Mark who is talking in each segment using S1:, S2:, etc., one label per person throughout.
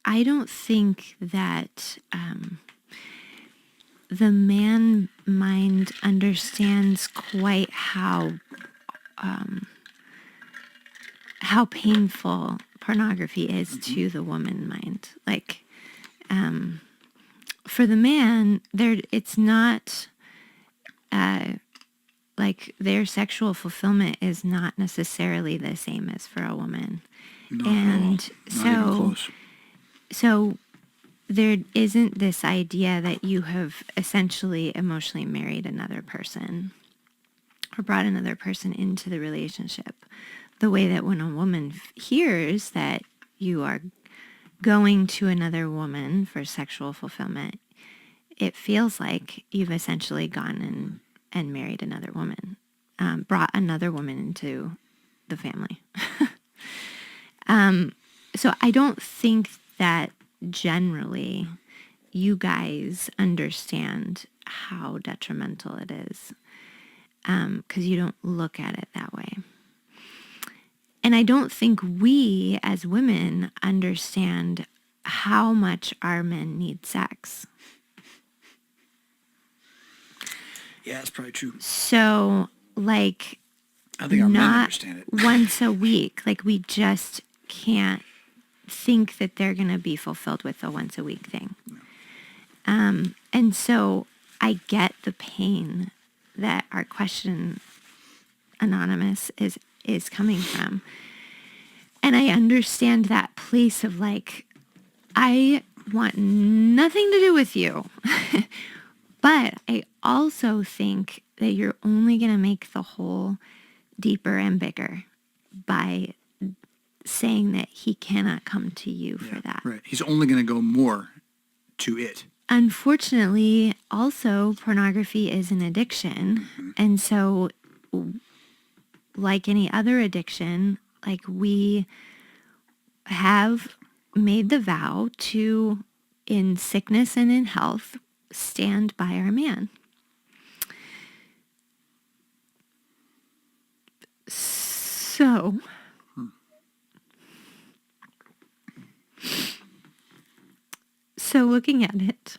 S1: I don't think that the man mind understands quite how painful pornography is to the woman mind. Like, for the man, it's not like their sexual fulfillment is not necessarily the same as for a woman.
S2: Not
S1: And
S2: at all. Not even close.
S1: So there isn't this idea that you have essentially emotionally married another person or brought another person into the relationship. The way that when a woman hears that you are going to another woman for sexual fulfillment, it feels like you've essentially gone and married another woman, brought another woman into the family. So I don't think that generally you guys understand how detrimental it is, because you don't look at it that way. And I don't think we as women understand how much our men need sex.
S2: Yeah, that's probably true.
S1: So, like,
S2: I think our men
S1: not
S2: understand it.
S1: once a week, like, we just can't think that they're going to be fulfilled with a once a week thing. No. And so I get the pain that our question, Anonymous, is coming from. And I understand that place of like, I want nothing to do with you. But I also think that you're only going to make the hole deeper and bigger by saying that he cannot come to you for that.
S2: Right. He's only going to go more to it.
S1: Unfortunately, also, pornography is an addiction. Mm-hmm. And so, like any other addiction, like we have made the vow to, in sickness and in health, stand by our man. So, looking at it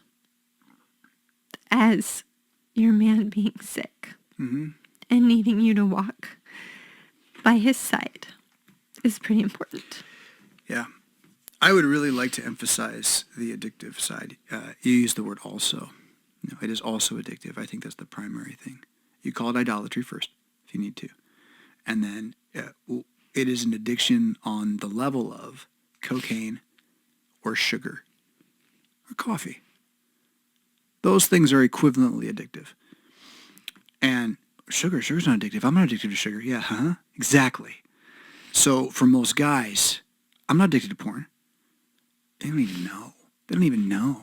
S1: as your man being sick and needing you to walk by his side is pretty important.
S2: Yeah. I would really like to emphasize the addictive side. You use the word also. No, it is also addictive. I think that's the primary thing. You call it idolatry first, if you need to. And then it is an addiction on the level of cocaine or sugar or coffee. Those things are equivalently addictive. And sugar's not addictive. I'm not addicted to sugar. Yeah, huh? Exactly. So for most guys, I'm not addicted to porn. They don't even know.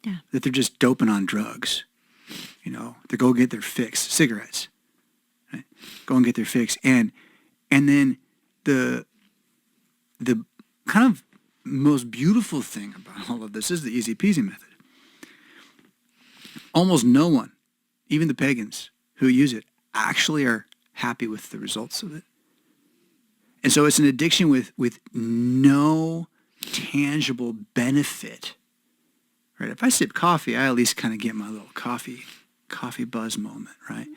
S1: Yeah.
S2: That they're just doping on drugs. You know, they go get their fix, cigarettes. Right? Go and get their fix. And then the kind of most beautiful thing about all of this is the easy peasy method. Almost no one, even the pagans who use it, actually are happy with the results of it. And so it's an addiction with no tangible benefit. Right? If I sip coffee, I at least kind of get my little coffee buzz moment, right?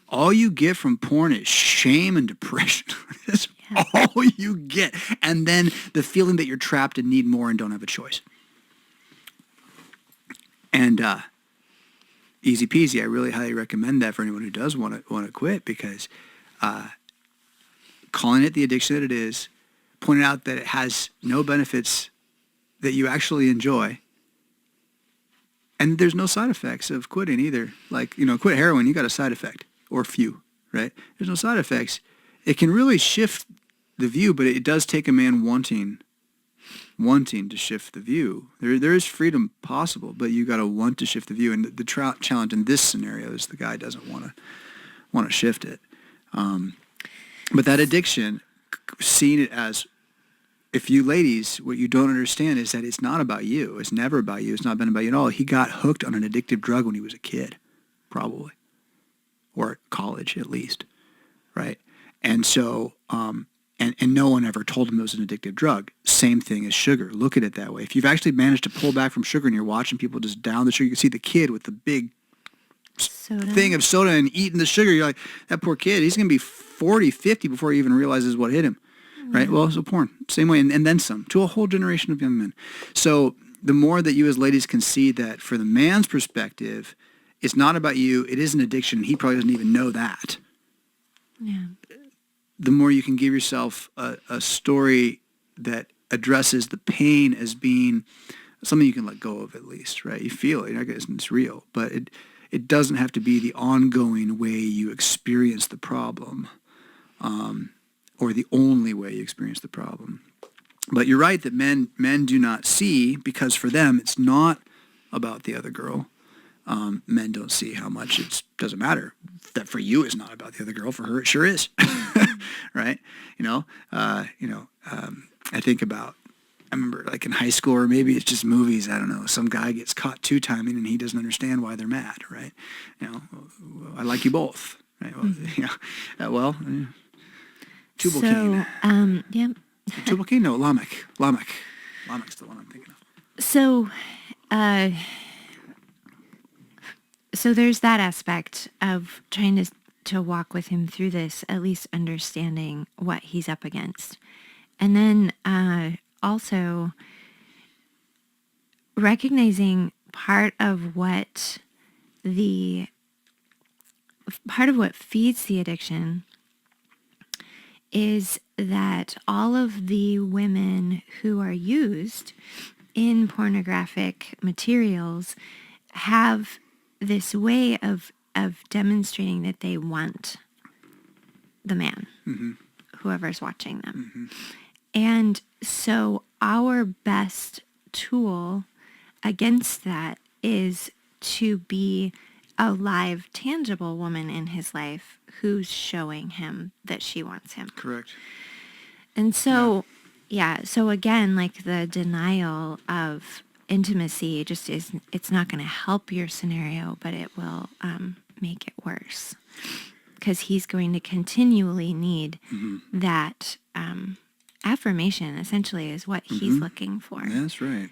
S2: All you get from porn is shame and depression. That's all you get. And then the feeling that you're trapped and need more and don't have a choice. And easy peasy, I really highly recommend that for anyone who does want to quit, because calling it the addiction that it is, pointing out that it has no benefits that you actually enjoy, and there's no side effects of quitting either. Like, quit heroin, you got a side effect, or few, right? There's no side effects. It can really shift the view, but it does take a man wanting to shift the view. There is freedom possible, but you got to want to shift the view. And the challenge in this scenario is the guy doesn't want to shift it. But that addiction, seeing it as, if you ladies, what you don't understand is that it's not about you. It's never about you. It's not been about you at all. He got hooked on an addictive drug when he was a kid, probably, or at college at least, right? And so, And no one ever told him it was an addictive drug. Same thing as sugar. Look at it that way. If you've actually managed to pull back from sugar and you're watching people just down the sugar, you can see the kid with the big
S1: Soda.
S2: thing of soda and eating the sugar. You're like, that poor kid, he's going to be 40, 50 before he even realizes what hit him. Right? Well, so porn, same way, and then some, to a whole generation of young men. So the more that you as ladies can see that for the man's perspective, it's not about you, it is an addiction, and he probably doesn't even know that.
S1: Yeah.
S2: The more you can give yourself a story that addresses the pain as being something you can let go of at least, right? You feel it, it's real, but it doesn't have to be the ongoing way you experience the problem, or the only way you experience the problem. But you're right that men do not see, because for them it's not about the other girl. Men don't see how much it doesn't matter. That for you is not about the other girl. For her, it sure is, right? I think about. I remember, like in high school, or maybe it's just movies. I don't know. Some guy gets caught two-timing, and he doesn't understand why they're mad, right? I like you both, right? Well, Tubal-Cain.
S1: So, yeah.
S2: Tubal-Cain? No, Lamech. Lamech's the one I'm thinking of.
S1: So there's that aspect of trying to walk with him through this, at least understanding what he's up against. And then also recognizing part of what feeds the addiction is that all of the women who are used in pornographic materials have this way of demonstrating that they want the man, whoever's watching them. And so our best tool against that is to be a live, tangible woman in his life who's showing him that she wants him.
S2: Correct.
S1: And so, so again, like the denial of intimacy just it's not going to help your scenario, but it will make it worse, because he's going to continually need that affirmation, essentially, is what he's looking for.
S2: That's right.